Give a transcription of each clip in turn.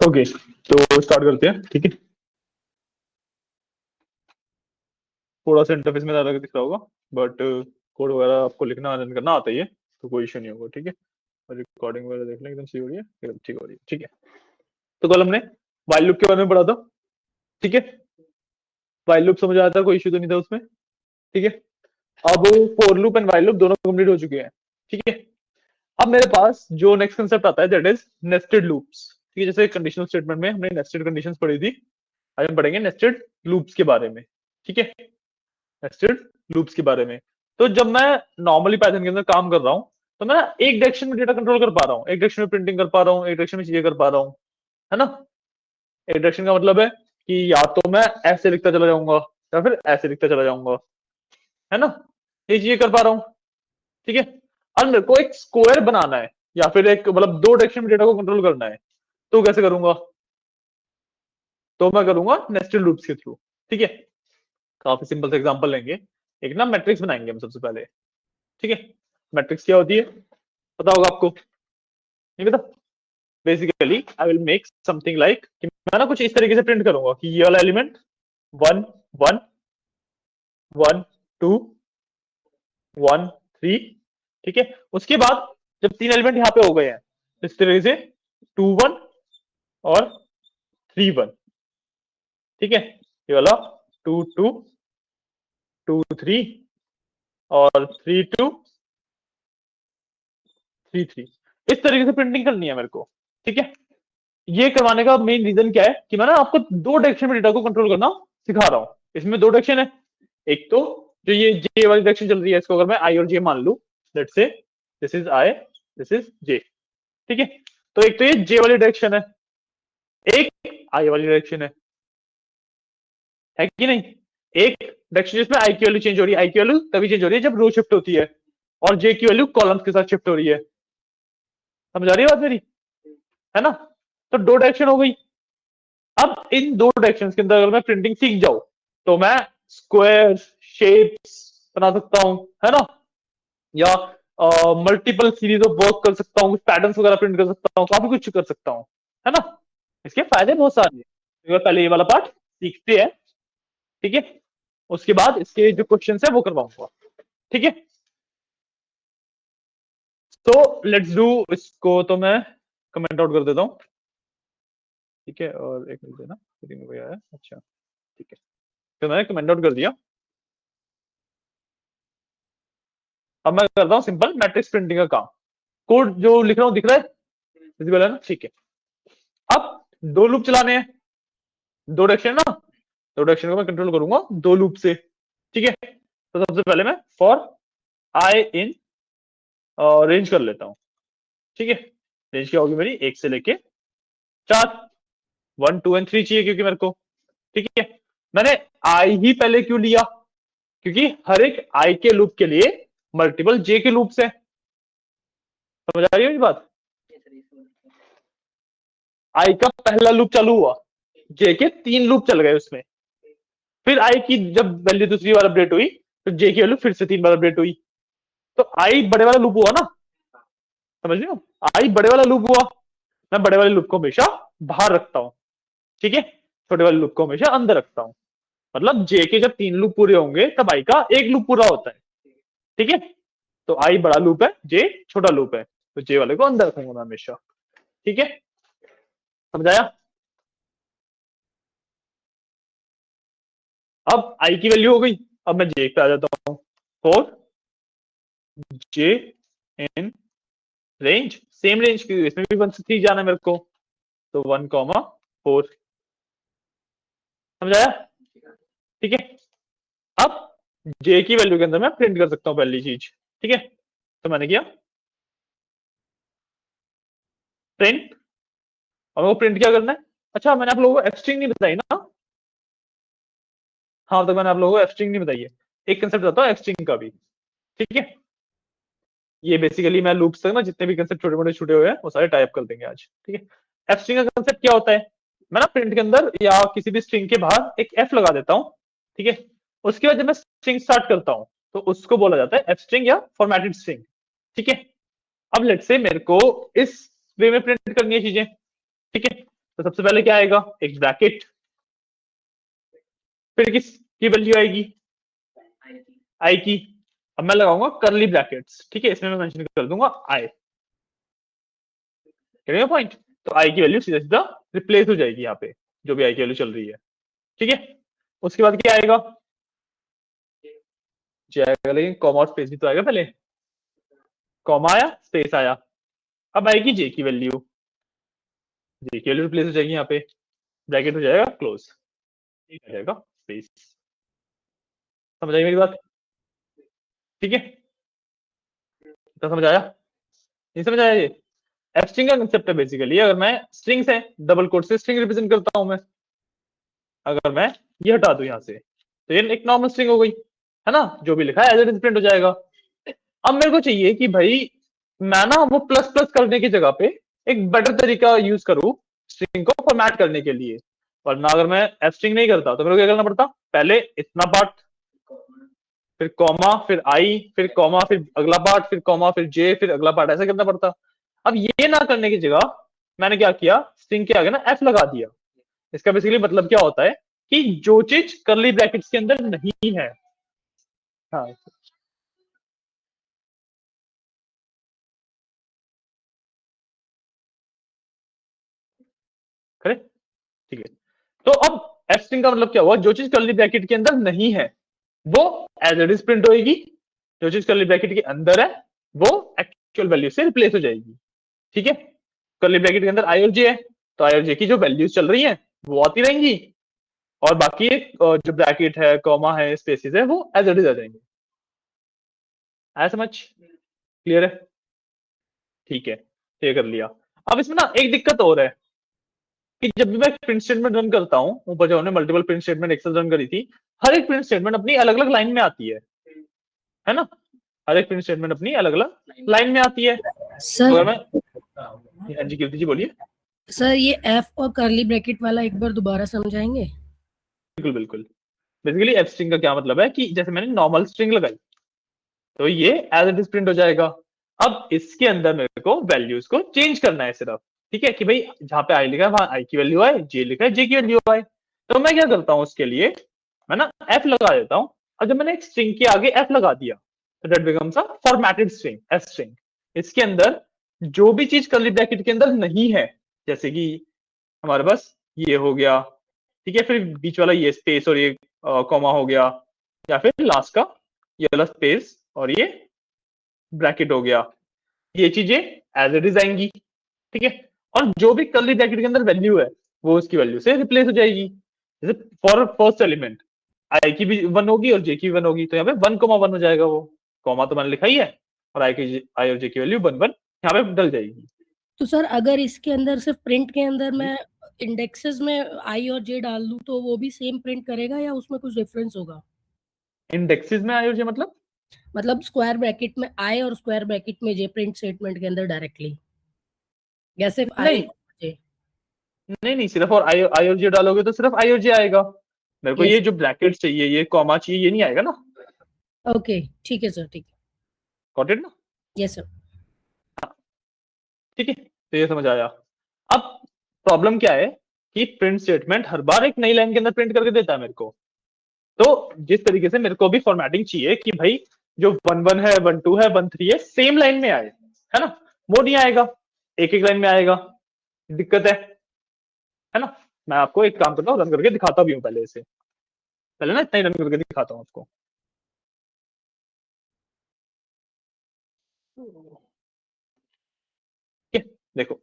Okay, तो start करते हैं। ठीक है, थोड़ा सा इंटरफेस में अलग दिख रहा होगा, बट कोड वगैरह आपको लिखना रन करना आता ही है, तो कोई इशू नहीं होगा। ठीक है, और रिकॉर्डिंग वगैरह देख लें, एकदम सही हो रही है, एकदम ठीक हो रही है। ठीक है, तो कल हमने वाइल लूप के बारे में पढ़ा था। ठीक है, वाइल लूप समझ आया था, कोई इशू तो नहीं था उसमें। ठीक है, अब for loop and while loop दोनों कंप्लीट हो चुके हैं। ठीक है, अब मेरे पास जो नेक्स्ट कंसेप्ट आता है दैट इज नेस्टेड लूप्स। ठीक है, जैसे कंडीशनल स्टेटमेंट में हमने नेस्टेड कंडीशंस पढ़ी थी, आज हम पढ़ेंगे नेस्टेड लूप्स के बारे में। ठीक है, नेस्टेड लूप्स के बारे में। तो जब मैं नॉर्मली पाइथन के अंदर काम कर रहा हूं, तो मैं ना एक डायरेक्शन में डेटा कंट्रोल कर पा रहा हूँ, एक डायरेक्शन में प्रिंटिंग कर पा रहा हूँ, एक डायरेक्शन में चीजें कर पा रहा हूँ, है ना। एक डायरेक्शन का मतलब है कि या तो मैं ऐसे लिखता चला जाऊंगा या फिर ऐसे लिखता चला जाऊंगा, है ना, ये चीजें कर पा रहा हूँ। ठीक है, अब मेरे को एक स्क्वायर बनाना है या फिर एक मतलब दो डायरेक्शन में डेटा को कंट्रोल करना है, तो कैसे करूंगा? तो मैं करूंगा नेस्टेड लूप्स के थ्रू। ठीक है, काफी सिंपल सा एग्जांपल लेंगे। एक ना मैट्रिक्स बनाएंगे हम सबसे पहले। ठीक है, मैट्रिक्स क्या होती है पता होगा आपको? नहीं पता? Basically I will make something like कि मैं ना कुछ इस तरीके से प्रिंट करूंगा कि ये वाला एलिमेंट 1 1 1 2 1 3। ठीक है, उसके बाद जब तीन एलिमेंट यहाँ पे हो गए हैं, तो इस तरीके से 2 1 और 3 1। ठीक है, ये वाला 2 2 2 3 और 3 2 3 3। इस तरीके से प्रिंटिंग करनी है मेरे को। ठीक है, ये करवाने का मेन रीजन क्या है कि मैं ना आपको दो डायरेक्शन में डेटा को कंट्रोल करना सिखा रहा हूं। इसमें दो डायरेक्शन है, एक तो जो ये जे वाली डायरेक्शन चल रही है, इसको अगर मैं आई और जे मान लू, let's say this is I, this is J. ठीक है, तो एक तो ये जे वाली डायरेक्शन है, एक आई वाली डायरेक्शन है कि नहीं? एक डायरेक्शन जिसमें आई की वैल्यू चेंज हो रही है, आई की वैल्यू तभी चेंज हो रही है जब रो शिफ्ट होती है, और जे की वैल्यू कॉलम्स के साथ शिफ्ट हो रही है। समझ आ रही है बात मेरी? है ना, तो दो डायरेक्शन हो गई। अब इन दो डायरेक्शन के अंदर अगर मैं प्रिंटिंग सीख जाऊं, तो मैं स्क्वायर शेप्स बना सकता हूं, है ना, या मल्टीपल सीरीज ऑफ वर्क कर सकता हूँ, कुछ पैटर्न्स वगैरह प्रिंट कर सकता हूँ, काफी कुछ कर सकता हूँ, है ना। इसके फायदे बहुत सारे हैं, तो पहले ये वाला पार्ट सीखते हैं। ठीक है, उसके बाद इसके जो क्वेश्चन है वो करवाऊंगा। ठीक है, तो लेट्स डू। इसको तो मैं कमेंट आउट कर देता हूँ। ठीक है, और एक मिनट देना, कोई आया? अच्छा, ठीक है, तो मैंने कमेंट आउट कर दिया। अब मैं करता हूँ सिंपल मैट्रिक्स प्रिंटिंग का काम। कोड जो लिख रहा हूँ दिख रहा है? विजिबल है ना? ठीक है, अब दो लूप चलाने हैं, दो डायरेक्शन ना, दो डायरेक्शन को मैं कंट्रोल करूंगा दो लूप से। ठीक है, तो सबसे पहले मैं फॉर आई इन रेंज कर लेता हूं। ठीक है, रेंज क्या होगी मेरी? एक से लेके 4, 1 2 एंड 3 चाहिए क्योंकि मेरे को। ठीक है, मैंने आई ही पहले क्यों लिया? क्योंकि हर एक आई के लूप के लिए मल्टीपल जे के लूप्स है। समझ आ रही है मेरी बात? आई का पहला लूप चालू हुआ, जे के 3 लूप चल गए उसमें, फिर आई की जब वैल्यू दूसरी बार अपडेट हुई तो जे की वैल्यू फिर से 3 बार अपडेट हुई, तो आई बड़े वाला लूप हुआ ना, समझ रहे हो, आई बड़े वाला लूप हुआ। मैं बड़े वाले लूप को हमेशा बाहर रखता हूँ, ठीक है, छोटे वाले लूप को हमेशा अंदर रखता हूँ। मतलब जे के जब 3 लूप पूरे होंगे तब आई का एक लूप पूरा होता है, ठीक है। तो आई बड़ा लूप है, जे छोटा लूप है, तो जे वाले को अंदर रखूंगा मैं हमेशा, ठीक है, समझाया। अब आई की वैल्यू हो गई, अब मैं जे पे आ जाता हूँ, four J in range, same range की इसमें भी 1 से 3 जाना है मेरे को, तो 1,4 समझाया, ठीक है। अब जे की वैल्यू के अंदर मैं प्रिंट कर सकता हूँ पहली चीज, ठीक है, तो मैंने किया प्रिंट, और वो प्रिंट क्या करना है। अच्छा मैंने आप लोगों को एफ स्ट्रिंग नहीं बताई ना, हाँ तो मैंने आप लोगों को एफ स्ट्रिंग नहीं बताई है, एक कंसेप्ट बताता हूँ एफ स्ट्रिंग का भी, ठीक है। ये बेसिकली मैं लूप्स तक ना जितने भी कंसेप्ट छोटे मोटे छूटे हुए हैं वो सारे टाइप कर देंगे आज, ठीक है। एफ स्ट्रिंग का कंसेप्ट क्या होता है, मैं ना प्रिंट के अंदर या किसी भी स्ट्रिंग के बाहर एक एफ लगा देता हूँ, ठीक है, उसके बाद जब मैं स्ट्रिंग स्टार्ट करता हूँ तो उसको बोला जाता है एफ स्ट्रिंग या फॉर्मेटेड स्ट्रिंग, ठीक है। अब लेट्स से मेरे को इस वे में प्रिंट करनी है चीजें, ठीक है, तो सबसे पहले क्या आएगा, एक ब्रैकेट, फिर किसकी वैल्यू आएगी, आई की, अब मैं लगाऊंगा करली ब्रैकेट्स, ठीक है, इसमें मैं मेंशन कर दूंगा आई, पॉइंट, तो आई की वैल्यू सीधा सीधा रिप्लेस हो जाएगी यहाँ पे, जो भी आई की वैल्यू चल रही है, ठीक है। उसके बाद क्या आएगा, जो आएगा, लेकिन कॉमा और स्पेस भी तो आएगा पहले, कॉमा आया स्पेस आया, अब आएगी जे की वैल्यू, जे की वैल्यू रिप्लेस हो जाएगी यहाँ पे, ब्रैकेट हो जाएगा क्लोज, हो जाएगा स्पेस, समझ आई मेरी बात, ठीक है, तो समझ आया, नहीं समझ आया ये एफ स्ट्रिंग का कंसेप्ट है बेसिकली, अगर मैं स्ट्रिंग से डबल कोट से स्ट्रिंग रिप्रेजेंट करता हूं मैं, अगर मैं ये हटा दूं यहां से तो ये एक नॉर्मल स्ट्रिंग हो गई, है ना, जो भी लिखा है एज इट इज प्रिंट हो जाएगा। अब मेरे को चाहिए कि भाई मैं ना वो प्लस प्लस करने की जगह पे एक बेटर तरीका यूज करूं स्ट्रिंग को फॉर्मेट करने के लिए, वरना अगर मैं एफ स्ट्रिंग नहीं करता तो मेरे को क्या करना पड़ता, पहले इतना पार्ट, फिर कॉमा, फिर आई, फिर कॉमा, फिर अगला पार्ट, फिर कॉमा, फिर जे, फिर अगला पार्ट, ऐसा करना पड़ता। अब ये ना करने की जगह मैंने क्या किया, स्ट्रिंग के आगे ना एफ लगा दिया। इसका बेसिकली मतलब क्या होता है कि जो चीज करली ब्रैकेट्स के अंदर नहीं है, हाँ करेक्ट, ठीक है। तो अब एफ स्ट्रिंग का मतलब क्या हुआ, जो चीज करली ब्रैकेट के अंदर नहीं है वो एज इट इज प्रिंट होएगी, जो चीज करली ब्रैकेट के अंदर है वो एक्चुअल वैल्यू से रिप्लेस हो जाएगी, ठीक है। करली ब्रैकेट के अंदर आई और जे है, तो आई और जे की जो वैल्यूज चल रही हैं वो आती रहेंगी, और बाकी जो ब्रैकेट है, कॉमा है, स्पेसिस है, वो एज इट इज आ जाएंगे। आया समझ, क्लियर है, ठीक है, ये कर लिया। अब इसमें ना एक दिक्कत और है कि जब भी मैं प्रिंट स्टेटमेंट रन करता हूँ, ऊपर जो हमने मल्टीपल प्रिंट स्टेटमेंट एक साथ रन करी थी, हर एक प्रिंट स्टेटमेंट अपनी अलग अलग लाइन में आती है ना, हर एक प्रिंट स्टेटमेंट अपनी अलग अलग लाइन में आती है। सर अगर मैं, हाँ जी कीर्ति जी बोलिए। सर ये एफ और करली ब्रैकेट वाला एक बार दोबारा समझाएंगे। बिल्कुल बिल्कुल, बेसिकली एफ स्ट्रिंग का क्या मतलब है कि जैसे मैंने नॉर्मल स्ट्रिंग लगाई तो ये एज इट इज प्रिंट हो जाएगा। अब इसके अंदर मेरे को वैल्यूज को चेंज करना है सिर्फ, ठीक है, कि भाई जहां पे आई लिखा है वहां आई की वैल्यू आए, जे लिखा है जे की वैल्यू आए। तो मैं क्या करता हूं उसके लिए, मैं ना एफ लगा देता हूं, और जब मैंने एक स्ट्रिंग के आगे एफ लगा दिया तो that becomes a formatted string, F string. इसके अंदर जो भी चीज कर्ली ब्रैकेट के अंदर नहीं है, जैसे कि हमारे पास ये हो गया, ठीक है, फिर बीच वाला ये स्पेस और ये कॉमा हो गया, या फिर लास्ट का ये वाला स्पेस और ये ब्रैकेट हो गया, ये चीजें एज इट इज आएंगी, ठीक है। और जो भी कर्ली ब्रैकेट के अंदर वैल्यू है वो उसकी वैल्यू से रिप्लेस हो जाएगी। जैसे फॉर फर्स्ट एलिमेंट आई की भी 1 होगी और जे की भी 1 होगी, तो यहाँ पे 1,1 हो जाएगा, वो कॉमा तो मैंने लिखा ही है, और आई और जे की वैल्यू 1 1 यहाँ पे डल जाएगी। तो सर अगर इसके अंदर सिर्फ प्रिंट के अंदर मैं इंडेक्सेस में आई और जे डाल दूं तो वो भी सेम प्रिंट करेगा या उसमें कुछ डिफरेंस होगा? इंडेक्सेस में आई और जे मतलब स्क्वायर ब्रैकेट में आई और स्क्वायर ब्रैकेट में जे प्रिंट स्टेटमेंट के अंदर डायरेक्टली, जैसे आई नहीं, जे। नहीं नहीं, सिर्फ और आई और जे डालोगे तो सिर्फ आई और जे आएगा। मेरे को यस। ये जो ब्रैकेट चाहिए, ये कॉमा चाहिए, ये नहीं आएगा ना। ओके, ठीक है सर, ठीक है। गॉट इट ना। Yes sir. ठीक है, तो ये समझ आया। अब प्रॉब्लम क्या है कि प्रिंट स्टेटमेंट हर बार एक नई लाइन के अंदर प्रिंट करके देता है मेरे को। तो जिस तरीके से मेरे को भी फॉर्मेटिंग चाहिए कि भाई जो 1 1 है, 1 2 है, 1 3 है, सेम लाइन में आए, है ना, वो नहीं आएगा, एक एक लाइन में आएगा, दिक्कत है ना। मैं आपको एक काम करता हूँ, रन करके दिखाता भी हूँ पहले इसे, पहले ना इतना ही रन करके दिखाता हूँ आपको। ठीक है, देखो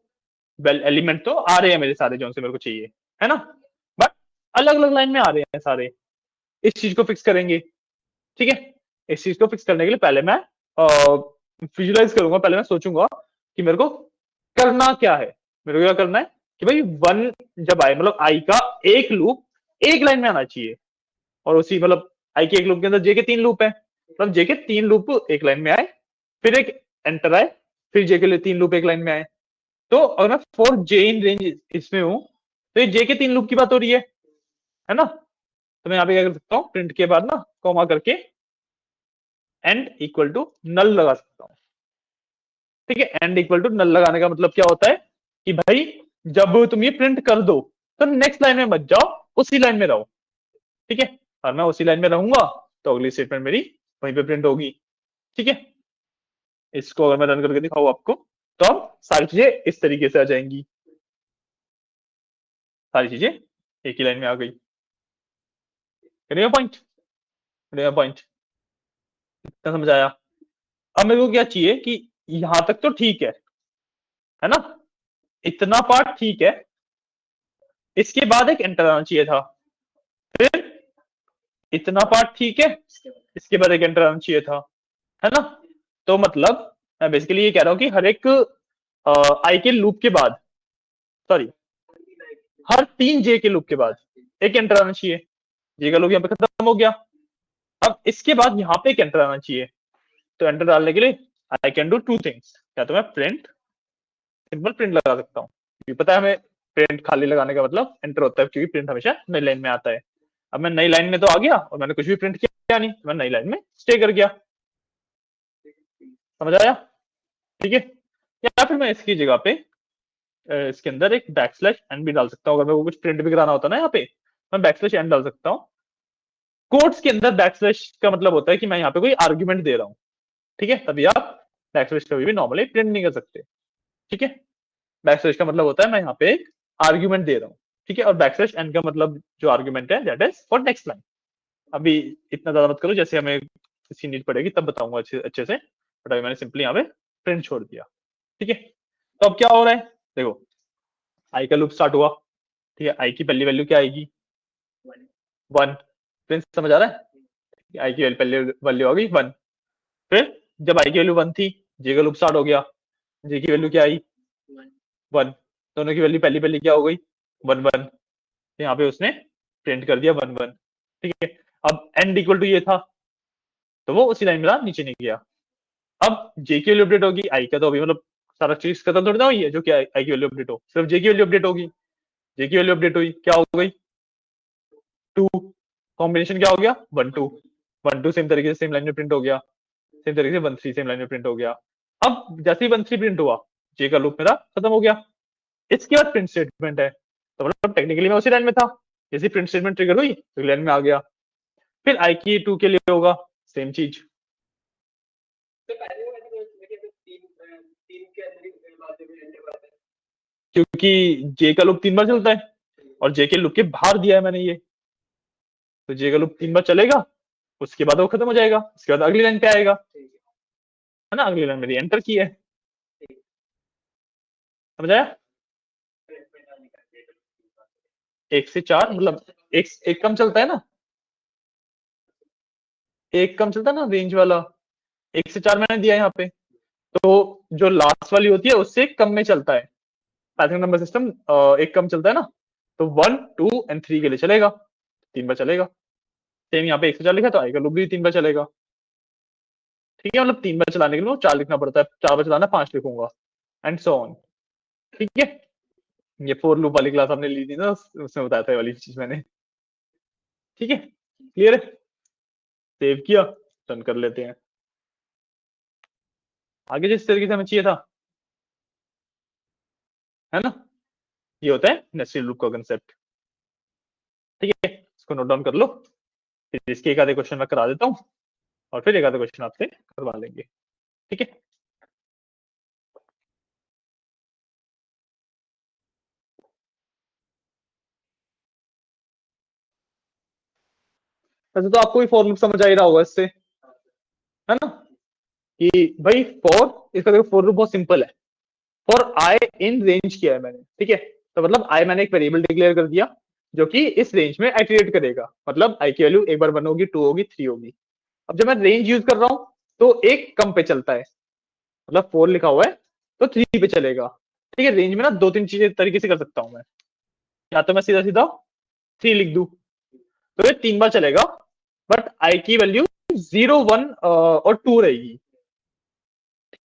वेल एलिमेंट तो आ रहे हैं मेरे सारे जो से मेरे को चाहिए, है ना, बट अलग अलग लाइन में आ रहे हैं सारे। इस चीज को फिक्स करेंगे। ठीक है, इस चीज को फिक्स करने के लिए पहले मैं विजुलाइज करूंगा, पहले मैं सोचूंगा कि मेरे को करना क्या है। मेरे को क्या करना है कि भाई 1 जब आए, मतलब आई का एक लूप एक लाइन में आना चाहिए, और उसी मतलब आई के एक लूप के अंदर जे के 3 लूप है, मतलब जे के 3 लूप एक लाइन में आए, फिर एक एंटर आए, फिर जे के लिए 3 लूप एक लाइन में आए। तो अगर मैं फॉर जे इन रेंज इसमें हूं, तो ये जे के 3 लूप की बात हो रही है ना। तो मैं यहाँ पे क्या कर सकता हूँ, प्रिंट के बाद ना कॉमा करके एंड इक्वल टू नल लगा सकता हूँ। ठीक है, एंड इक्वल टू नल लगाने का मतलब क्या होता है कि भाई जब तुम ये प्रिंट कर दो तो नेक्स्ट लाइन में मत जाओ, उसी लाइन में रहो। ठीक है, और मैं उसी लाइन में रहूंगा तो अगली स्टेटमेंट मेरी वहीं पे प्रिंट होगी। ठीक है, इसको अगर मैं रन करके दिखाऊं आपको, तो अब सारी चीजें इस तरीके से आ जाएंगी, सारी चीजें एक ही लाइन में आ गई। पॉइंट, पॉइंट इतना समझ आया। अब मेरे को क्या चाहिए कि यहां तक तो ठीक है ना, इतना पार्ट ठीक है, इसके बाद एक एंटर आना चाहिए था, फिर इतना पार्ट ठीक है, इसके बाद एक एंटर आना चाहिए था, है ना। तो मतलब मैं बेसिकली ये कह रहा हूं कि हर एक आई के लूप के बाद, सॉरी, हर 3 जे के लूप के बाद एक एंटर आना चाहिए। जे का लूप यहाँ पे खत्म हो गया, अब इसके बाद यहाँ पे एक एंटर आना चाहिए। तो एंटर डालने के लिए आई कैन डू 2 थिंग्स, या तो मैं प्रिंट, सिंपल प्रिंट लगा सकता हूँ, क्योंकि पता है हमें प्रिंट खाली लगाने का मतलब एंटर होता है, क्योंकि प्रिंट हमेशा नई लाइन में आता है। अब मैं नई लाइन में तो आ गया और मैंने कुछ भी प्रिंट किया नहीं, मैं नई लाइन में स्टे कर गया। समझ आया? ठीक है, या फिर मैं इसकी जगह पे इसके अंदर एक बैक स्लैश एन भी डाल सकता हूँ, अगर मेरे को कुछ प्रिंट भी कराना होता है ना, यहाँ पे मैं बैक स्लैश एन डाल सकता हूँ। कोड्स के अंदर बैक स्लैश का मतलब होता है कि मैं यहाँ पे कोई आर्ग्यूमेंट दे रहा हूँ। ठीक है, तभी आप बैक स्लैश कभी भी नॉर्मली प्रिंट नहीं कर सकते। ठीक है, बैक स्लैश का मतलब होता है मैं यहाँ पे एक आर्ग्यूमेंट दे रहा हूँ। ठीक है, और बैक स्लैश एन का मतलब जो आर्ग्यूमेंट है that is for next line. अभी इतना ज्यादा मत करो, जैसे हमें इसकी नीड पड़ेगी तब बताऊंगा अच्छे से, बट अभी मैंने सिंपली यहाँ पे प्रिंट छोड़ दिया। ठीक है, तो अब क्या हो रहा है, देखो आई का लूप स्टार्ट हुआ। ठीक है, आई की पहली वैल्यू क्या आएगी, 1। प्रिंस समझ आ रहा है, आई की पहली वैल्यू आ गई 1। फिर जब आई की वैल्यू 1 थी, जे का लूप स्टार्ट हो गया, जे की वैल्यू क्या आई, 1। दोनों की वैल्यू पहली पहली क्या हो गई, 1 1। यहाँ पे उसने प्रिंट कर दिया 1 1। ठीक है, अब एंड इक्वल टू ये था, तो वो उसी लाइन में रहा, नीचे नहीं गया। अब जे की वैल्यू अपडेट होगी, आई का तो अभी मतलब सारा चीज खत्म थोड़ी ना हुई है जो कि आई की वैल्यू अपडेट हो, सिर्फ जे की वैल्यू अपडेट होगी। जे की वैल्यू अपडेट हुई, क्या हो गई, 2। कॉम्बिनेशन क्या हो गया, 1 2। 1 2 सेम तरीके से सेम लाइन में प्रिंट हो गया, सेम तरीके से 1 3 सेम लाइन में प्रिंट हो गया। अब जैसे ही 1 3 प्रिंट हुआ, जे का लूप मेरा खत्म हो गया। इसके बाद प्रिंट स्टेटमेंट है, तो मतलब टेक्निकली मैं उसी लाइन में था, जैसे प्रिंट स्टेटमेंट ट्रिगर हुई तो लाइन में आ गया। फिर आई की 2 के लिए होगा सेम चीज, क्योंकि जे का लूप 3 बार चलता है और जे के लूप के बाहर दिया है मैंने ये, तो जे का लूप 3 बार चलेगा, उसके बाद वो खत्म हो जाएगा, उसके बाद अगली लाइन पे आएगा, है ना। अगली लाइन मेरी एंटर की है, समझ आया। 1 से 4 मतलब एक कम चलता है ना, एक कम चलता है ना रेंज वाला, 1 से 4 मैंने दिया है यहाँ पे, तो जो लास्ट वाली होती है उससे कम में चलता है। पैथन नंबर सिस्टम एक कम चलता है ना, तो 1 2 एंड 3 के लिए चलेगा, 3 बार चलेगा। सेम यहाँ पे 1 से 4 लिखा तो आएगा लूप भी 3 बार चलेगा। ठीक है, मतलब 3 बार चलाने के लिए 4 लिखना पड़ता है, 4 बार चलाना 5 लिखूंगा, एंड सो ऑन। ठीक है, ये फोर लूप वाली क्लास आपने ली थी ना, उसमें बताया था ये वाली चीज मैंने। ठीक है, क्लियर है? सेव किया, रन कर लेते हैं। आगे जिस तरीके से हमें चाहिए था, है ना, ये होता है नेस्टेड लूप का कंसेप्ट। ठीक है, इसको नोट डाउन कर लो, फिर इसके एक आधे क्वेश्चन मैं करा देता हूँ और फिर एक आधे क्वेश्चन आपसे करवा लेंगे। ठीक है, वैसे तो आपको भी फॉर लूप समझ आ ही रहा होगा इससे, है ना, कि भाई फॉर, इसका देखो फॉर लूप बहुत सिंपल है। फॉर आई इन रेंज किया है मैंने, ठीक है, तो मतलब आई मैंने एक वेरिएबल डिक्लेयर कर दिया जो कि इस रेंज में आइटरेट करेगा, मतलब आई की वैल्यू एक बार 1 होगी, 2 होगी, 3 होगी। अब जब मैं रेंज यूज कर रहा हूं तो एक कम पे चलता है, मतलब 4 लिखा हुआ है तो 3 पे चलेगा। ठीक है, रेंज में ना दो तीन चीजें तरीके से कर सकता हूं मैं, या तो मैं सीधा सीधा 3 लिख दूं तो ये 3 बार चलेगा, बट आई की वैल्यू 0, 1 और 2 रहेगी।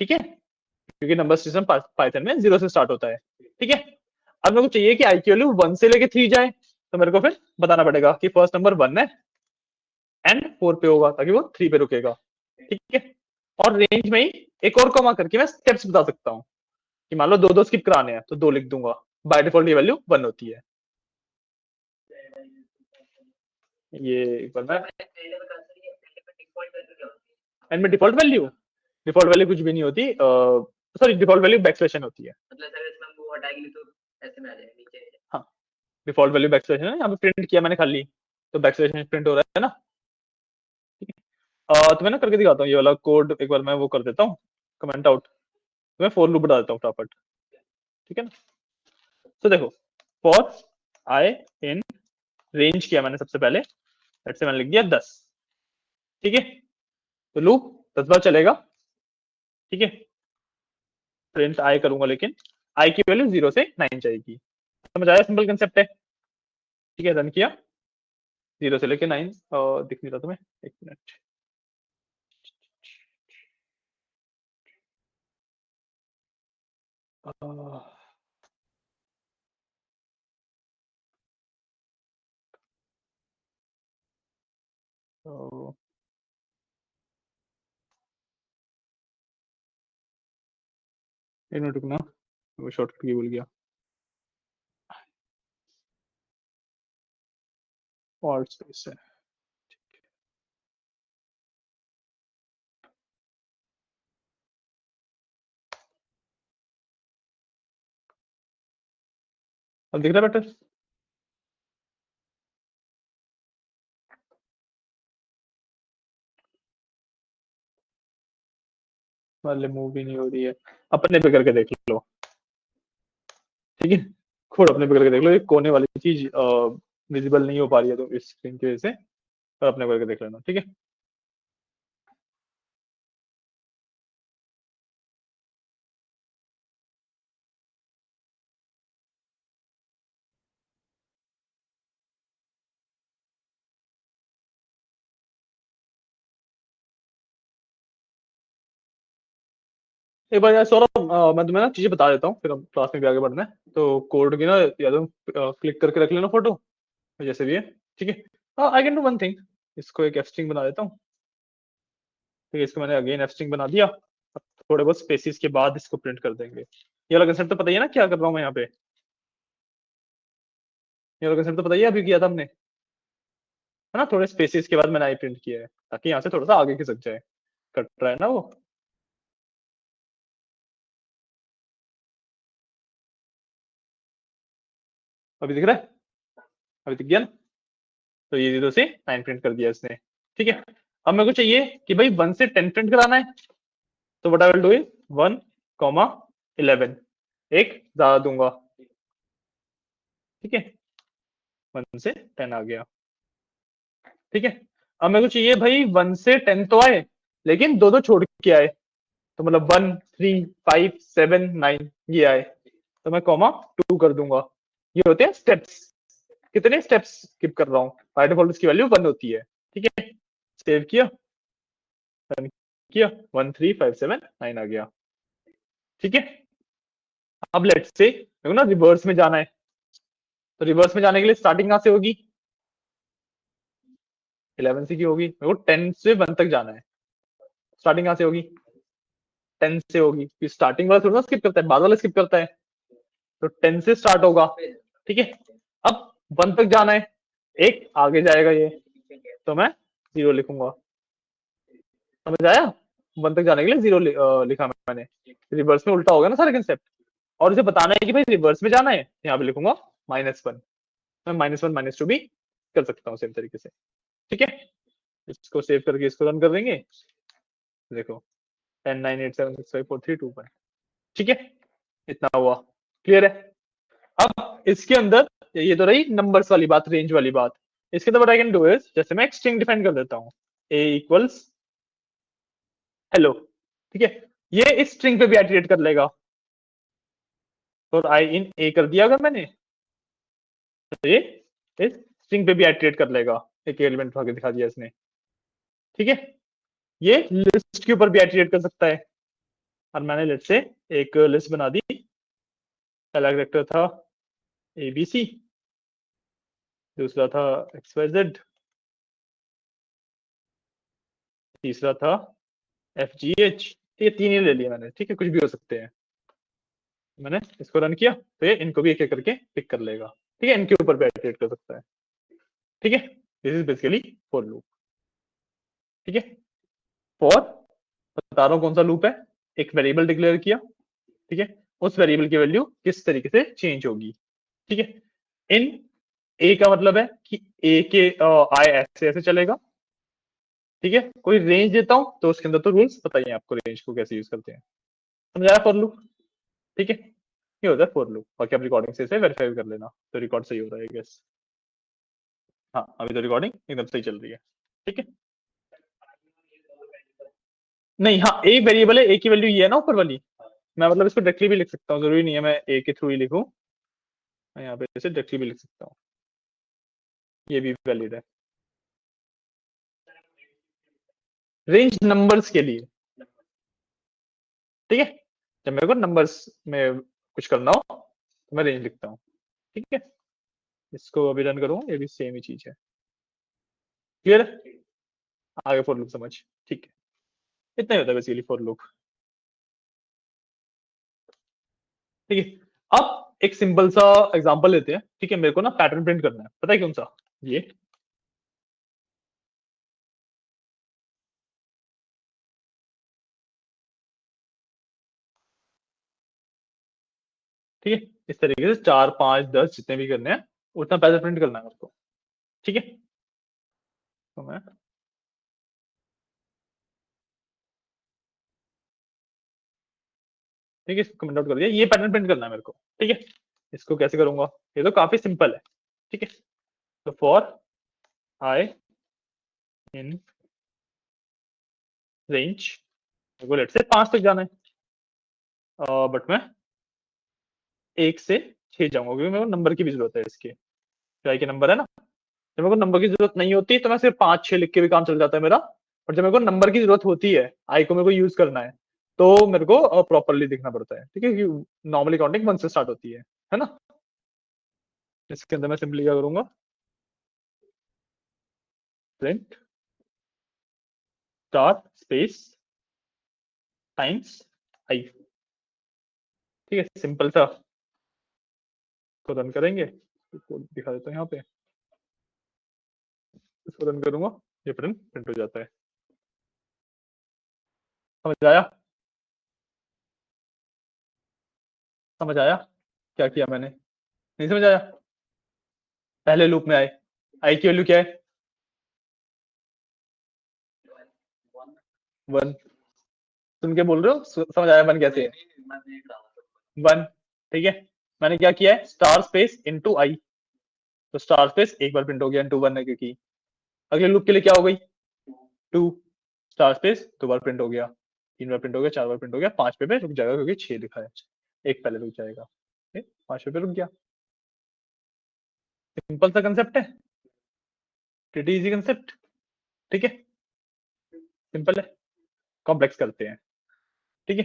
ठीक है, क्योंकि नंबर सिस्टम पाइथन में 0 से स्टार्ट होता है। ठीक है, अब मेरे को चाहिए कि आई की वैल्यू 1 से लेके 3 जाए, तो मेरे को फिर बताना पड़ेगा कि फर्स्ट नंबर 1 है एंड 4 पे होगा ताकि वो 3 पे रुकेगा। ठीक है, और रेंज में ही एक और कॉमा करके मैं स्टेप्स बता सकता हूँ कि मान लो दो दो स्किप कराने हैं तो 2 लिख दूंगा, बाय डिफॉल्ट ये वैल्यू 1 होती है। ये एक बार मैं एंड में डिफॉल्ट वैल्यू कुछ भी नहीं होती, सॉरी डिफॉल्ट वैल्यू बैकस्लैश होती है। मतलब सर इसमें वो हटाएंगे तो ऐसे में आ जाएगा नीचे। हाँ, डिफॉल्ट वैल्यू बैकस्लैश है, यहाँ पे प्रिंट किया मैंने खाली, तो बैकस्लैश प्रिंट हो रहा है ना। तो मैं ना करके दिखाता हूँ ये वाला कोड, एक बार मैं वो कर देता हूँ कमेंट आउट, तो मैं फॉर लूप बता देता हूँ फटाफट। ठीक है ना, तो देखो फॉर आई इन रेंज किया मैंने सबसे पहले, लेट्स से मैंने लिख दिया 10। ठीक है, तो लूप 10 बार चलेगा। ठीक है, प्रिंट आई करूंगा लेकिन आई की वैल्यू 0 से 9 जाएगी। समझ आया, सिंपल कंसेप्ट है। ठीक है, रन किया, 0 से लेके 9 दिख नहीं रहा तुम्हें, एक मिनट। एक मिनट रुकना, वो शॉर्टकट की भूल गया, और स्पेस है। अब दिख रहा है बेटर? वाले मूव भी नहीं हो रही है, अपने पे करके देख लो। ठीक है, खोड़ अपने पे करके देख लो, ये कोने वाली चीज विजिबल नहीं हो पा रही है तो इस स्क्रीन की वजह से, और अपने करके देख लेना। ठीक है, एक बार यार सौरभ, मैं तुम्हें ना चीजें बता देता हूँ, फिर हम क्लास में भी आगे बढ़ना है, तो कोड की ना या तो क्लिक करके रख लेना फोटो, जैसे भी है। ठीक है, I can do one thing, इसको एक एफ स्ट्रिंग बना देता हूँ। ठीक है, इसको मैंने अगेन एफ स्ट्रिंग बना दिया, अब थोड़े बहुत स्पेसिस के बाद इसको प्रिंट कर देंगे। ये वाला कंसेप्ट तो पता ही है ना क्या कर रहा हूँ मैं यहाँ पे, ये वाला कंसेप्ट तो पता ही है, अभी किया था हमने, है ना, थोड़े स्पेसिस के बाद मैंने आई प्रिंट किया है ताकि यहाँ से थोड़ा सा आगे खिसक जाए, कट रहा है ना वो। अभी दिख रहा है, अभी दिख गया ना, तो ये 0 से 9 प्रिंट कर दिया इसने। ठीक है, अब मेरे को चाहिए कि भाई 1 से 10 प्रिंट कराना है, तो what I will do is 1, 11, एक ज्यादा दूंगा। ठीक है, 1 से 10 आ गया। ठीक है, अब मेरे को चाहिए भाई 1 से 10 तो आए, लेकिन दो दो छोड़ के आए, तो मतलब 1, 3, 5, 7, 9 ये आए, तो मैं कॉमा 2 कर दूंगा। ये होते हैं स्टेप्स, कितने स्टेप्स स्किप कर रहा हूँ, बाय डिफॉल्ट इसकी वैल्यू 1 होती है। ठीक है, सेव किया, रन किया, 1, 3, 5, 7, 9 आ गया। ठीक है, अब लेट्स से देखो ना रिवर्स में जाना है, तो रिवर्स में जाने के लिए स्टार्टिंग कहां से होगी, 11 से की होगी। मेरे को 10 से 1 तक जाना है, स्टार्टिंग कहां से होगी, 10 से होगी। स्टार्टिंग वाला थोड़ा ना स्किप करता है, बाद वाला स्किप करता है, तो 10 से स्टार्ट होगा। ठीक है, अब 1 तक जाना है, एक आगे जाएगा ये, तो मैं 0 लिखूंगा। समझ आया, 1 तक जाने के लिए 0 लिखा मैंने। रिवर्स में उल्टा होगा ना सारा कंसेप्ट। और इसे बताना है कि भाई रिवर्स में जाना है, यहाँ पे लिखूंगा -1। मैं -1 -2 भी कर सकता हूँ सेम तरीके से। ठीक है, इसको सेव करके इसको रन कर देंगे। देखो 10 9 8 7 6 5 4 3 2 1। ठीक है, इतना हुआ, क्लियर है। अब इसके अंदर ये तो रही नंबर्स वाली बात, रेंज वाली बात। इसके अंदर what I can do is, जैसे मैं एक स्ट्रिंग डिफाइन कर देता हूँ, a इक्वल्स हेलो। ठीक है, ये इस स्ट्रिंग पे भी इटरेट कर लेगा। और आई इन ए कर दिया अगर मैंने, तो ये इस स्ट्रिंग पे भी इटरेट कर लेगा, एक एलिमेंट उठा के दिखा दिया इसने। ठीक है, ये लिस्ट के ऊपर भी इटरेट कर सकता है। और मैंने लेट से एक लिस्ट बना दी, पहला कैरेक्टर था ABC, दूसरा था XYZ, तीसरा था FGH। ये 3 ही ले लिए मैंने, ठीक है, कुछ भी हो सकते हैं। मैंने इसको रन किया तो ये इनको भी एक एक करके पिक कर लेगा। ठीक है, इनके ऊपर भी इटरेट कर सकता है। ठीक है, this is basically for loop. ठीक है, फॉर बता रहा हूं कौन सा लूप है, एक वेरिएबल डिक्लेयर किया, ठीक है, उस वेरिएबल की वैल्यू किस तरीके से चेंज होगी। ठीक है, इन ए का मतलब है कि ए के आई ऐसे ऐसे चलेगा। ठीक है, कोई रेंज देता हूं तो उसके अंदर तो रूल्स बताइए आपको, रेंज को कैसे यूज करते हैं। समझाया फॉर लूप। ठीक है, ये होता है फॉर लूप। बाकी आप रिकॉर्डिंग से इसे वेरीफाई कर लेना, तो रिकॉर्ड सही हो रहा है गेस। हाँ, अभी तो रिकॉर्डिंग एकदम सही चल रही है। ठीक है, नहीं, हाँ, ए वेरिएबल है, ए की वैल्यू ये है ना ऊपर वाली। मैं मतलब इसको डायरेक्टली भी लिख सकता हूँ, जरूरी नहीं है मैं ए के थ्रू ही लिखूं। मैं यहाँ पे इसे डायरेक्टली भी लिख सकता हूँ, ये भी वैलिड है। रेंज नंबर्स के लिए, ठीक है, जब मेरे को नंबर्स में कुछ करना हो तो मैं रेंज लिखता हूँ। ठीक है, इसको अभी रन करूंगा, ये भी सेम ही चीज है। क्लियर है, आगे फॉर लूप समझ। ठीक है, इतना ही होता है बेसिकली फॉर लूप। ठीक है, अब एक सिंपल सा एग्जांपल लेते हैं। ठीक है, मेरे को ना पैटर्न प्रिंट करना है, पता है कौन सा, ये। ठीक है, इस तरीके से 4 5 10 जितने भी करने हैं उतना पैटर्न प्रिंट करना है मेरे को। ठीक है, तो मैं ठीक है इसको कमेंट आउट कर दिया, ये पैटर्न प्रिंट करना है मेरे को। ठीक है, इसको कैसे करूंगा, ये तो काफी सिंपल है। ठीक है, तो फॉर आई इन रेंज, मेरे को लेट से 5 तक जाना है, बट मैं 1 से 6 जाऊंगा, क्योंकि मेरे को नंबर की भी जरूरत है इसके, आई के नंबर है ना। जब मेरे को नंबर की जरूरत नहीं होती तो मैं सिर्फ 5 6 लिख के भी काम चल जाता है मेरा। और जब मेरे को नंबर की जरूरत होती है, आई को मेरे को यूज करना है, तो मेरे को प्रॉपरली दिखना पड़ता है। ठीक है, नॉर्मली काउंटिंग 1 से स्टार्ट होती है ना। इसके अंदर मैं सिंपली क्या करूंगा, print star space times I. ठीक है, सिंपल सा, तो रन करेंगे, इसको दिखा देता हूँ यहाँ पे, इसको रन करूंगा, ये प्रिंट प्रिंट हो जाता है। समझ आया, समझ आया क्या किया मैंने, नहीं समझ आया। पहले लूप में आए, आई की वैल्यू क्या है, 1। सुन के बोल रहे हो, समझ आया 1 कैसे है, 1। ठीक है, मैंने क्या किया है, स्टार स्पेस इनटू आई, तो स्टार स्पेस एक बार प्रिंट हो गया, इनटू 1 है क्योंकि। अगले लूप के लिए क्या हो गई, 2, स्टार स्पेस 2 बार प्रिंट हो गया, 3 बार प्रिंट हो गया, 4 बार प्रिंट हो गया, 5 पे रुक जाएगा क्योंकि 6 लिखा है, एक पहले रुक जाएगा, 5 पे रुक गया। सिंपल सा कंसेप्ट है, प्रीटी इजी कंसेप्ट। ठीक है, सिंपल है, कॉम्प्लेक्स करते हैं। ठीक है,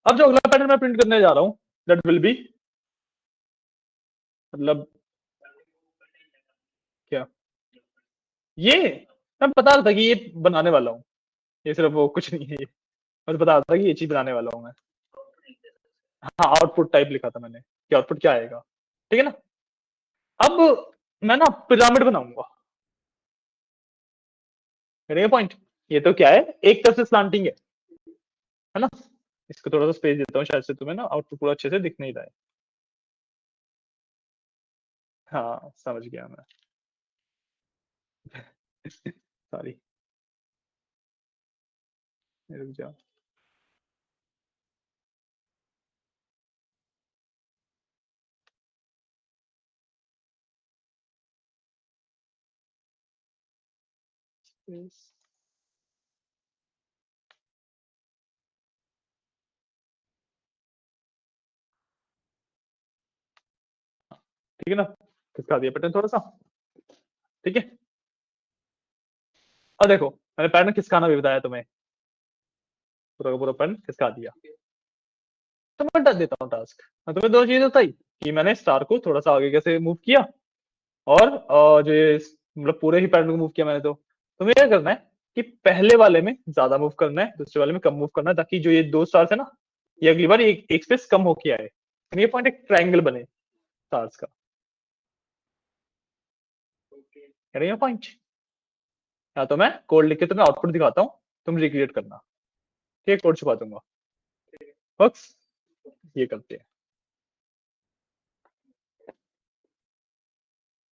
अब जो अगला पैटर्न मैं प्रिंट करने जा रहा हूँ दैट विल बी, मतलब क्या, ये मैं बता रहा था कि ये बनाने वाला हूँ, ये सिर्फ वो कुछ नहीं है, ये मैं बता रहा था कि ये चीज बनाने वाला हूँ मैं। हाँ, आउटपुट टाइप लिखा था मैंने कि आउटपुट क्या आएगा, ठीक है ना। अब मैं ना पिरामिड बनाऊंगा, मेरे पॉइंट, ये तो क्या है, एक तरफ से स्लांटिंग है ना। इसको थोड़ा सा स्पेस देता हूँ, शायद से तुम्हें ना आउटपुट पूरा अच्छे से दिख नहीं रहा है। हाँ समझ गया मैं। सॉरी, रुक जाओ। ठीक है ना, खिसका दिया पैटर्न थोड़ा सा, ठीक है। अब देखो मैंने पैटर्न खिसकाना भी बताया तुम्हें, पूरा का पूरा पैटर्न खिसका दिया। तो मैं कर देता हूँ टास्क, मैं तुम्हें दो चीजें बताई कि मैंने स्टार को थोड़ा सा आगे कैसे मूव किया, और जो ये मतलब पूरे ही पैटर्न को मूव किया मैंने। तो तुम्हें क्या करना है कि पहले वाले में ज्यादा मूव करना है, दूसरे वाले में कम मूव करना है, ताकि जो ये दो स्टार्स है ना, ये अगली बार एक स्पेस कम होके आए, यानी ये पॉइंट एक ट्रायंगल बने स्टार्स का, यानी ये पॉइंट। या तो मैं कोड लिख के तुम्हें आउटपुट दिखाता हूँ, तुम रिक्रिएट करना, ठीक है, कोड छुपा दूंगा, बस ये करते हैं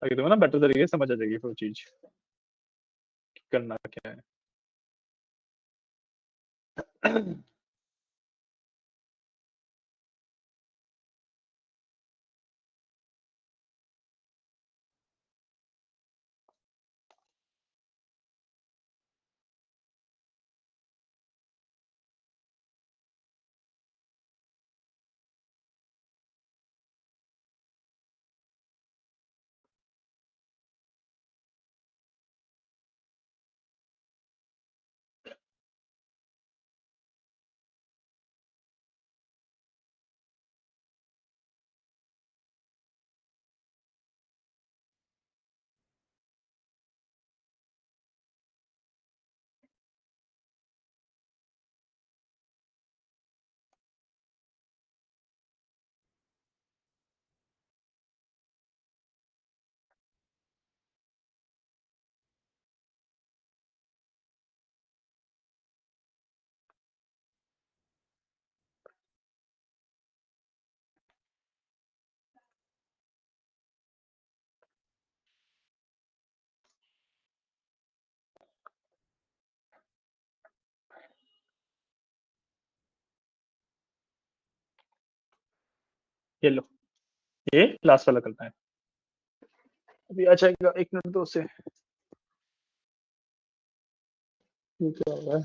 ताकि तुम्हें ना बेटर तरीके से समझ आ जाएगी वो चीज करना क्या है। ये लो, ये लास्ट वाला करना है, अभी आ जाएगा 1 मिनट 2 से। ये क्या हो रहा है?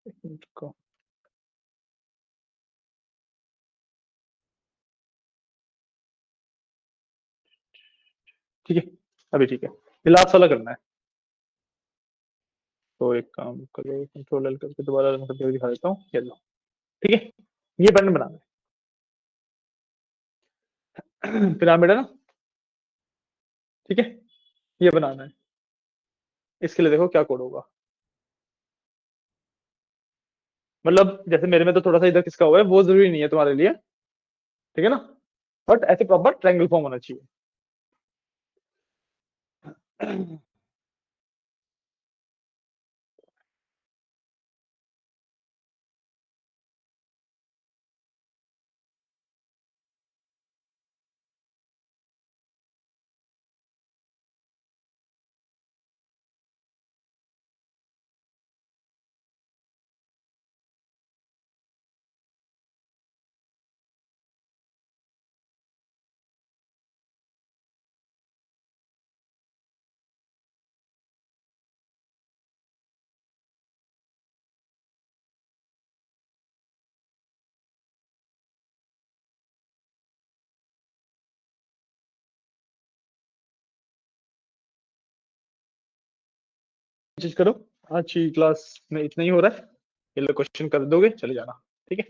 एक मिनट को, ठीक है, अभी ठीक है, ये लास्ट वाला करना है। तो एक काम करो, कंट्रोल एल करके दोबारा रन करके दिखा देता हूँ, ये लो, ठीक है, ये पैटर्न बनाना है। पिरामिड है ना, ठीक है, ये बनाना है। इसके लिए देखो क्या कोड होगा, मतलब जैसे मेरे में तो थोड़ा सा इधर किसका हुआ है वो जरूरी नहीं है तुम्हारे लिए, ठीक है ना, बट ऐसे प्रॉपर ट्रायंगल फॉर्म होना चाहिए। चीज करो, अच्छी क्लास में इतना ही हो रहा है, ये लो क्वेश्चन कर दोगे चले जाना, ठीक है।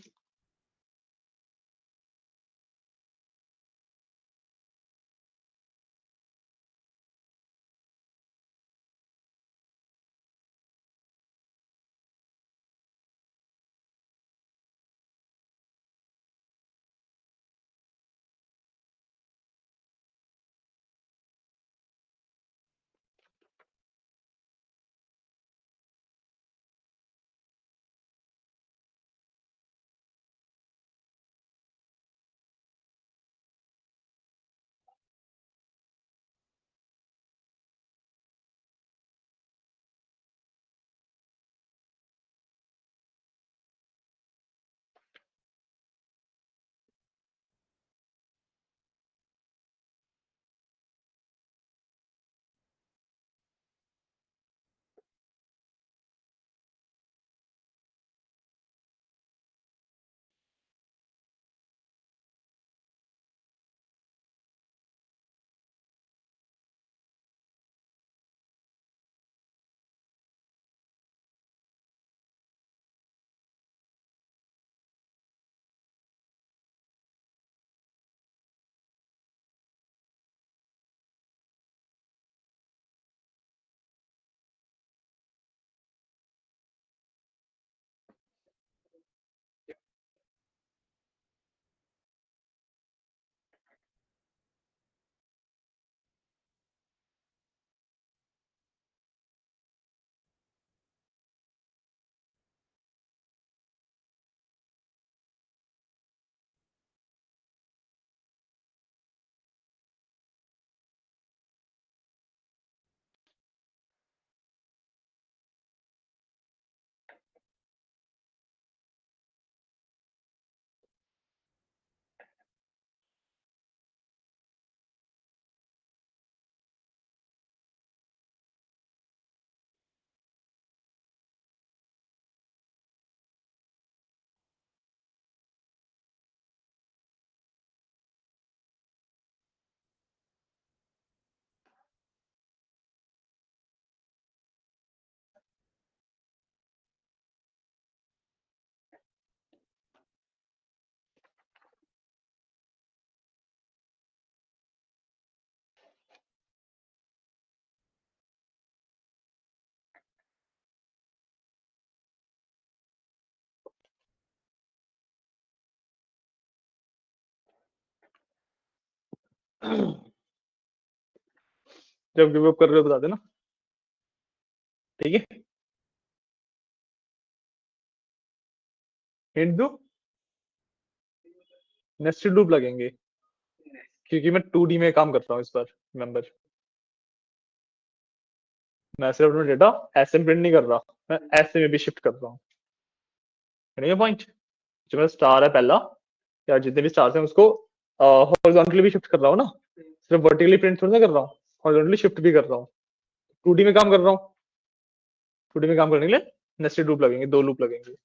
जब गिव अप कर रहे हो बता देना, ठीक है। हिंट दो, नेस्टेड लूप लगेंगे क्योंकि मैं 2D में काम करता हूँ इस बार, मेंबर। मैं सिर्फ अपना डेटा ऐसे प्रिंट नहीं कर रहा, मैं ऐसे में भी शिफ्ट कर रहा हूँ, है पॉइंट। जो मेरा स्टार है पहला, या जितने भी स्टार्स हैं उसको हॉरिजॉन्टली भी शिफ्ट कर रहा हूँ ना, सिर्फ वर्टिकली प्रिंट थोड़ी ना कर रहा हूँ, हॉरिजॉन्टली शिफ्ट भी कर रहा हूँ। 2D में काम कर रहा हूँ, 2D में काम करने के लिए नेस्टेड लूप लगेंगे, 2 लूप लगेंगे।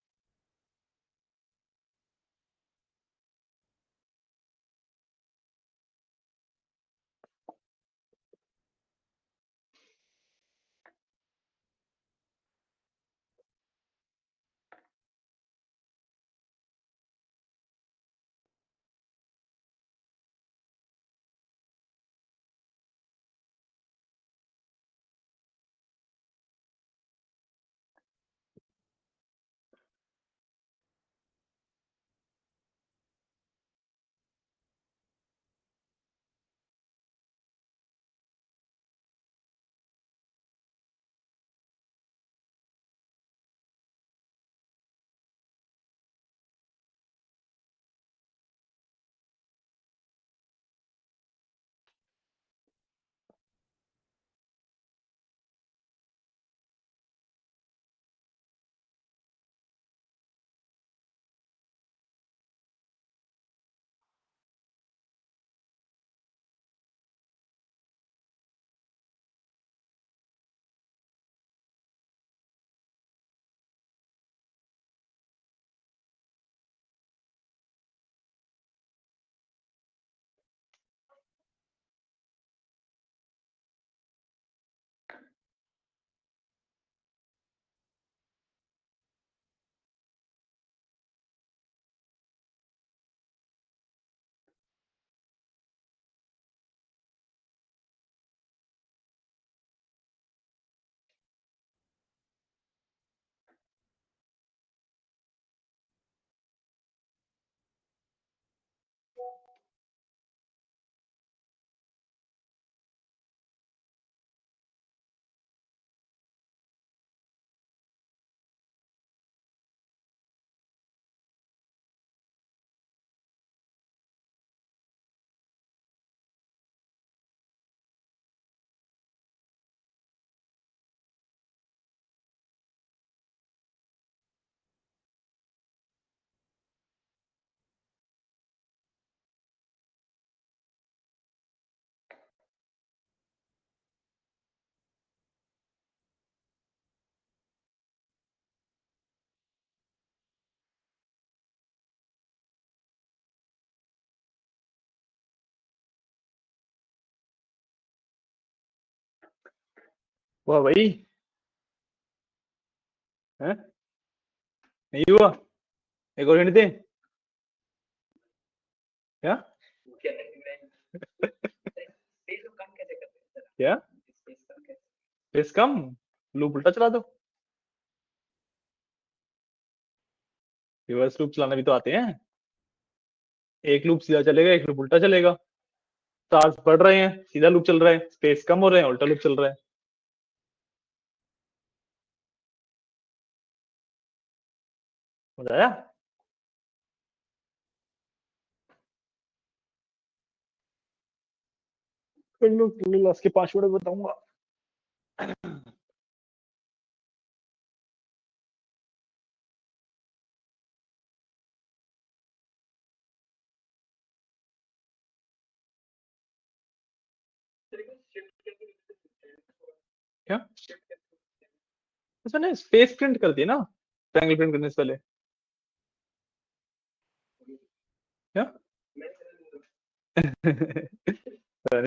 हुआ भाई? है? नहीं हुआ? एक और हिंट दे? क्या? क्या? स्पेस कम? लूप उल्टा चला दो। रिवर्स लूप चलाना भी तो आते हैं। एक लूप सीधा चलेगा, एक लूप उल्टा चलेगा। स्टार्स बढ़ रहे हैं, सीधा लूप चल रहा है। स्पेस कम हो रहे हैं, उल्टा लूप चल रहा है। समझ आया? कर लो, लास्ट के 5 मिनट बताऊंगा। क्या? उसने स्पेस प्रिंट कर दी ना, ट्रायंगल प्रिंट करने से पहले। क्या?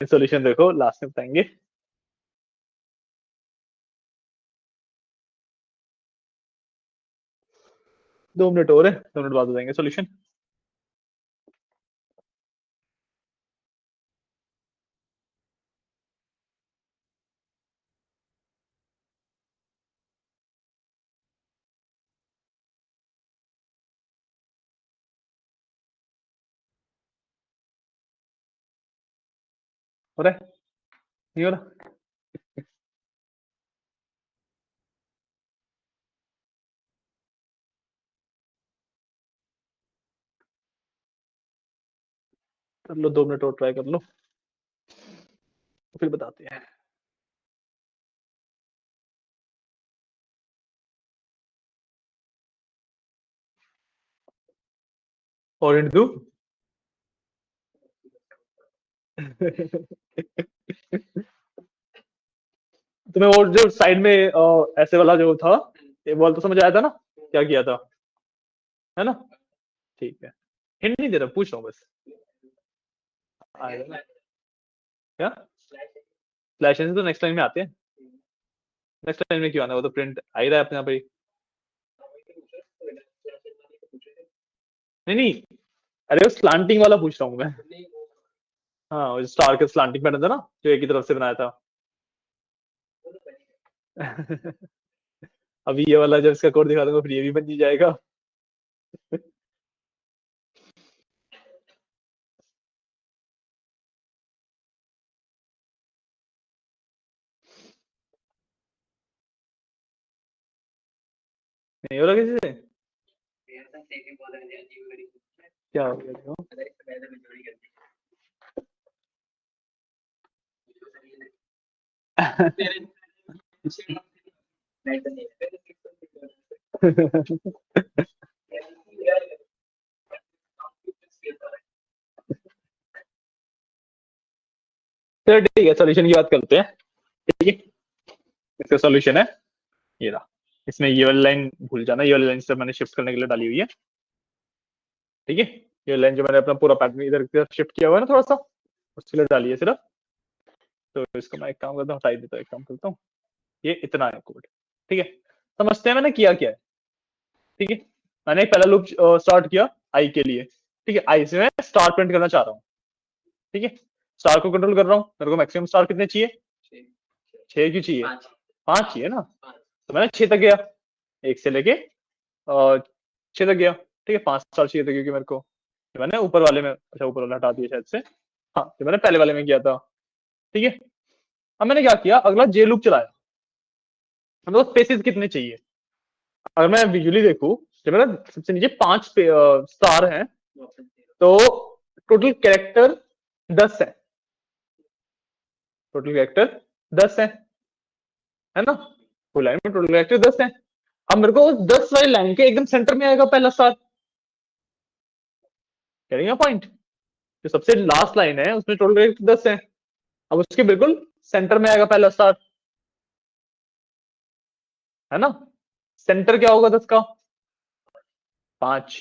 सॉल्यूशन देखो, लास्ट में बताएंगे। 2 मिनट और है, 2 मिनट बाद बताएंगे सॉल्यूशन। हो रहा है? नहीं हो रहा? कर लो, 2 मिनट और ट्राई कर लो, फिर बताते हैं। और हिंट दूं? तुम्हें वो जो साइड में ऐसे वाला जो था, ये बॉल तो समझ आया था ना क्या किया था? है ना? ठीक है, हिंट नहीं दे रहा, पूछ रहा हूँ बस। आएगा ना? क्या? फ्लैश से तो नेक्स्ट लाइन में आते हैं। नेक्स्ट लाइन में क्यों आना, वो तो प्रिंट आ ही रहा है अपने आप ही। नहीं नहीं, अरे वो स्लांटिंग वाला पूछ रहा हूँ मैं। हाँ, वो स्टार के स्लांटिंग पैटर्न था ना, जो एक ही तरफ से बनाया था। अभी ये वाला जब इसका कोड दिखा दूंगा, फिर ये भी बन ही जाएगा। नहीं हो रहा किसी से? क्या हो गया देखो? चलो ठीक है, सॉल्यूशन की बात करते हैं। ठीक है, इसका सॉल्यूशन है ये रहा। इसमें ये वाली लाइन भूल जाना, ये वाली लाइन से मैंने शिफ्ट करने के लिए डाली हुई है। ठीक है, ये लाइन जो मैंने अपना पूरा पैटर्न इधर की तरफ शिफ्ट किया हुआ है ना थोड़ा सा, उसके लिए डाली है सिर्फ। तो इसको मैं एक काम करता हूँ, हटा ही देता हूँ, एक काम करता हूँ, ये इतना है कोड। ठीक है, समझते हैं मैंने किया क्या है। ठीक है, मैंने एक पहला लूप स्टार्ट किया आई के लिए। ठीक है, आई से मैं स्टार प्रिंट करना चाह रहा हूँ। ठीक है, स्टार को कंट्रोल कर रहा हूँ, मेरे को मैक्सिमम स्टार कितने चाहिए? 6 क्यों चाहिए? 5 चाहिए ना, तो मैंने 6 तक गया, 1 से लेके 6 तक गया। ठीक है, 5 स्टार चाहिए था क्योंकि मेरे को, तो मैंने ऊपर वाले में, अच्छा ऊपर वाला हटा दिया शायद से। हाँ, तो मैंने पहले वाले में किया था। ठीक है, अब मैंने क्या किया, अगला जे लूप चलाया। मेरे को स्पेसिस कितने चाहिए? अगर मैं विजुअली देखूं, जब मेरा सबसे नीचे 5 स्टार हैं, तो टोटल कैरेक्टर 10 है। टोटल कैरेक्टर 10 है ना? फुल लाइन में टोटल कैरेक्टर 10 है। अब मेरे को उस 10 वाली लाइन के एकदम सेंटर में आएगा पहला स्टार। कह पॉइंट, जो सबसे लास्ट लाइन है उसमें टोटल कैरेक्टर 10 है, अब उसके बिल्कुल सेंटर में आएगा पहला स्टार। है ना? सेंटर क्या होगा 10 का? 5।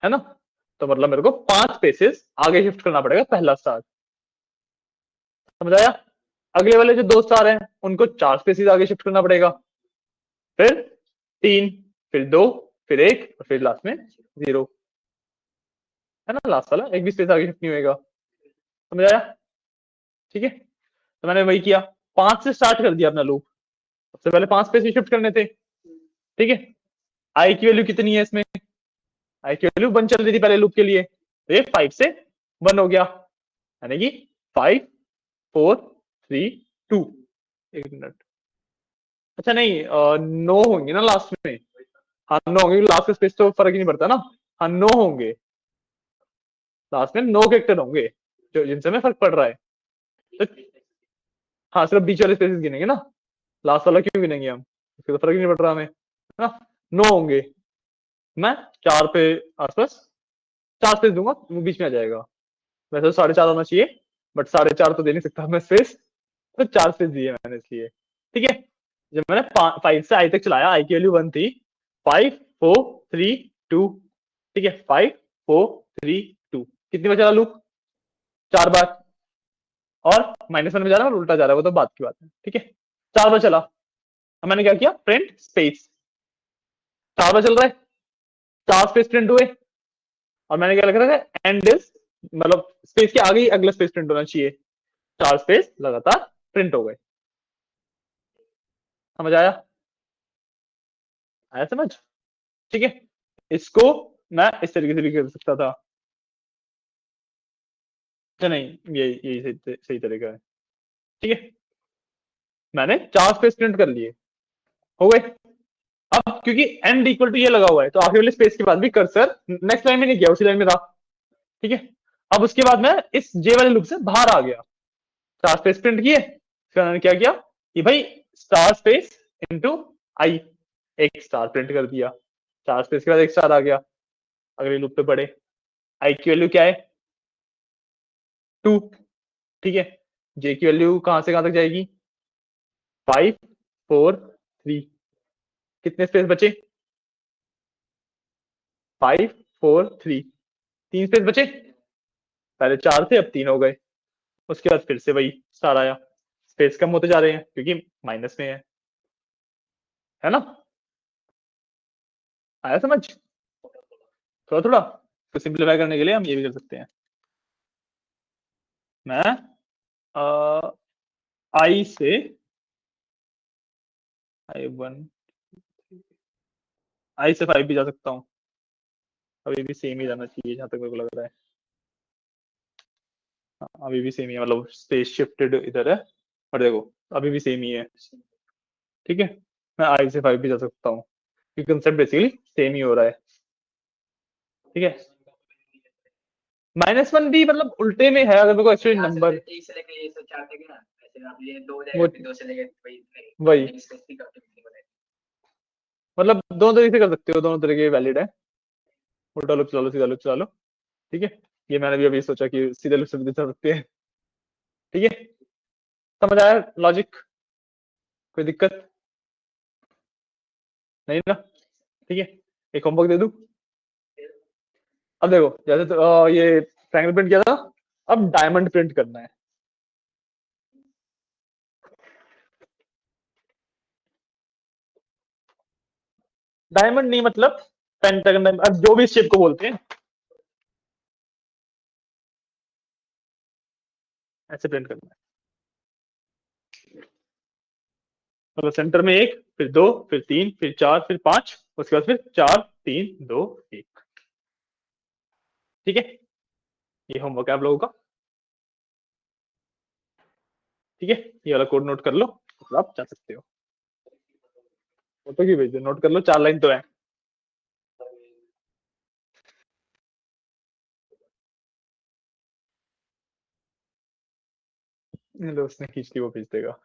है ना? तो मतलब मेरे को 5 स्पेसेस आगे शिफ्ट करना पड़ेगा पहला स्टार। समझ आया? अगले वाले जो दो स्टार हैं उनको 4 स्पेसिस आगे शिफ्ट करना पड़ेगा, फिर 3, फिर 2, फिर 1 और फिर लास्ट में 0, है ना। लास्ट वाला एक भी स्पेस आगे शिफ्ट नहीं होगा, समझ आया? ठीक है, तो मैंने वही किया, 5 से स्टार्ट कर दिया अपना लूप। सबसे पहले 5 स्पेस शिफ्ट करने थे, ठीक है। आई की वैल्यू कितनी है इसमें? आई की वैल्यू 1 चल रही थी पहले लूप के लिए, तो ये 5 से 1 हो गया, यानी कि 5 4 3 2। एक मिनट, अच्छा नहीं, 9 होंगे ना लास्ट में। हाँ 9 होंगे, लास्ट का स्पेस तो फर्क ही नहीं पड़ता ना। हाँ 9 होंगे, लास्ट में 9 कैरेक्टर होंगे जो जिनसे में फर्क पड़ रहा है। तो हाँ सिर्फ बीच वाले स्पेसेस गिनेंगे ना, लास्ट वाला क्यों गिनेंगे हम, इससे तो फर्क ही नहीं पड़ रहा हमें, है ना। 9 होंगे, मैं 4 पे आसपास 4 स्पेस दूंगा, वो बीच में आ जाएगा। वैसे तो 4.5 होना चाहिए, बट 4.5 तो दे नहीं सकता मैं स्पेस, तो 4 स्पेस दिए मैंने इसलिए, ठीक है। जब मैंने 5 से आई तक चलाया, आई की वैल्यू 1 थी, 5 4 3 2, ठीक है। 5 4 3 2, कितनी बार चला लूप? 4 बार, और -1 में जा रहा है और उल्टा जा रहा है, वो तो बात की बात है, ठीक है। 4 बार चला, अब मैंने क्या किया, प्रिंट स्पेस। 4 बार चल रहा है, 4 स्पेस प्रिंट हुए, और मैंने क्या लिखा था, एंड इज, मतलब स्पेस के आगे ही अगला स्पेस प्रिंट होना चाहिए। 4 स्पेस लगातार प्रिंट हो गए, समझ आया? आया समझ? ठीक है, इसको मैं इस तरीके से भी कर सकता था, अच्छा नहीं यही सही सही तरीका है, ठीक है। मैंने 4 स्पेस प्रिंट कर लिए, हो गए। अब क्योंकि एंड इक्वल टू ये लगा हुआ है, तो आखिरी वाले स्पेस के बाद भी कर्सर नेक्स्ट लाइन में नहीं गया, उसी लाइन में था, ठीक है। अब उसके बाद मैं इस जे वाले लूप से बाहर आ गया, 4 स्पेस प्रिंट किए, फिर मैंने क्या किया कि भाई स्टार स्पेस इंटू आई, एक स्टार प्रिंट कर दिया, 4 स्पेस के बाद एक स्टार आ गया, अगले लूप पे बढ़े। आई की वैल्यू क्या है? 2, ठीक है। जे की वैल्यू कहां से कहां तक जाएगी? 5 4 3, कितने स्पेस बचे? 5 4 3, 3 स्पेस बचे, पहले 4 थे अब 3 हो गए। उसके बाद फिर से वही स्टार आया, स्पेस कम होते जा रहे हैं क्योंकि माइनस में है ना। आया समझ? थोड़ा थोड़ा, तो सिंप्लीफाई करने के लिए हम ये भी कर सकते हैं, मैं आई से I1, आई से 5 भी जा सकता हूँ, अभी भी सेम ही जाना चाहिए जहां तक मेरे को लग रहा है। हाँ, अभी भी सेम ही है, मतलब स्पेस शिफ्टेड इधर है, और देखो अभी भी सेम ही है, ठीक है। मैं आई से 5 भी जा सकता हूँ, क्योंकि कंसेप्ट बेसिकली सेम ही हो रहा है, ठीक है। -1 भी मतलब उल्टे में है, अगर मेरे को एक्चुअली नंबर वो वही, मतलब दोनों तरीके से कर सकते हो, दोनों तरीके वैलिड है, उल्टा लूप चला लो सीधा लूप चला लो, ठीक है। ये मैंने भी अभी सोचा कि सीधे लूप से भी चल सकते हैं, ठीक है। समझ आया लॉजिक? कोई दिक्कत नहीं ना? ठीक है, एक होमवर्क दे दूं। अब देखो जैसे तो, ये ट्रायंगल प्रिंट किया था, अब डायमंड प्रिंट करना है। डायमंड नहीं मतलब पेंटागन, अब जो भी शेप को बोलते हैं, ऐसे प्रिंट करना है, मतलब सेंटर में एक, फिर 2, फिर 3, फिर 4, फिर 5, उसके बाद फिर 4 3 2 1, ठीक है। ये होमवर्क है आप लोगों का, ठीक है। ये वाला कोड नोट कर लो, तो आप जा सकते हो। फोटो की भेज दो, नोट कर लो, 4 लाइन तो है। लो उसने खींच ली, वो भेज देगा।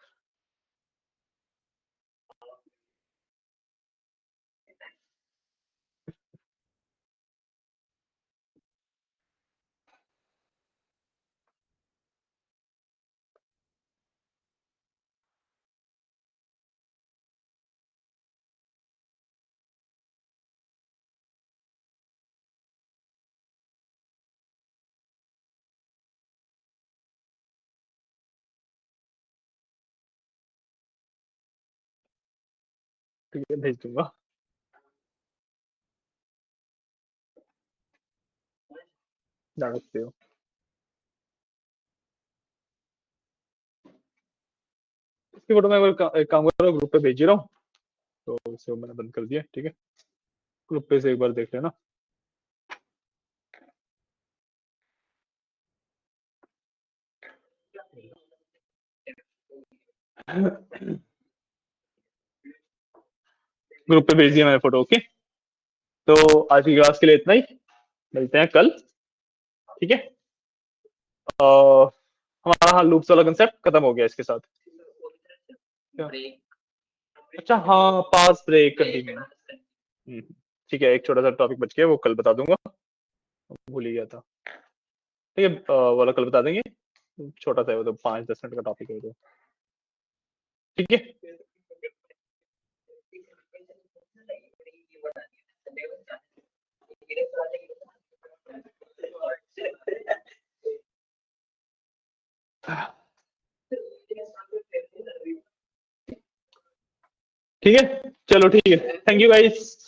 ठीक है, भेज दूंगा। जान सकते हो। इसकी फोटो मैं एक काम कर रहा हूँ, ग्रुप पे भेज ही रहा हूँ, तो उसे मैंने बंद कर दिया। ठीक है, ग्रुप पे से एक बार देख लेना। ग्रुप पे भेज दिया मैंने फोटो। ओके, तो आज की क्लास के लिए इतना ही, मिलते हैं कल। ठीक है, हमारा हाँ लूप्स वाला कंसेप्ट खत्म हो गया इसके साथ। क्या? अच्छा हाँ, पास ब्रेक कंटिन्यू। ठीक है, एक छोटा सा टॉपिक बच गया, वो कल बता दूंगा, भूल ही गया था। ठीक है, वो वाला कल बता देंगे, छोटा सा है वो, तो 5-10 मिनट का टॉपिक है वो तो। ठीक है, ठीक है, चलो ठीक है, थैंक यू गाइस।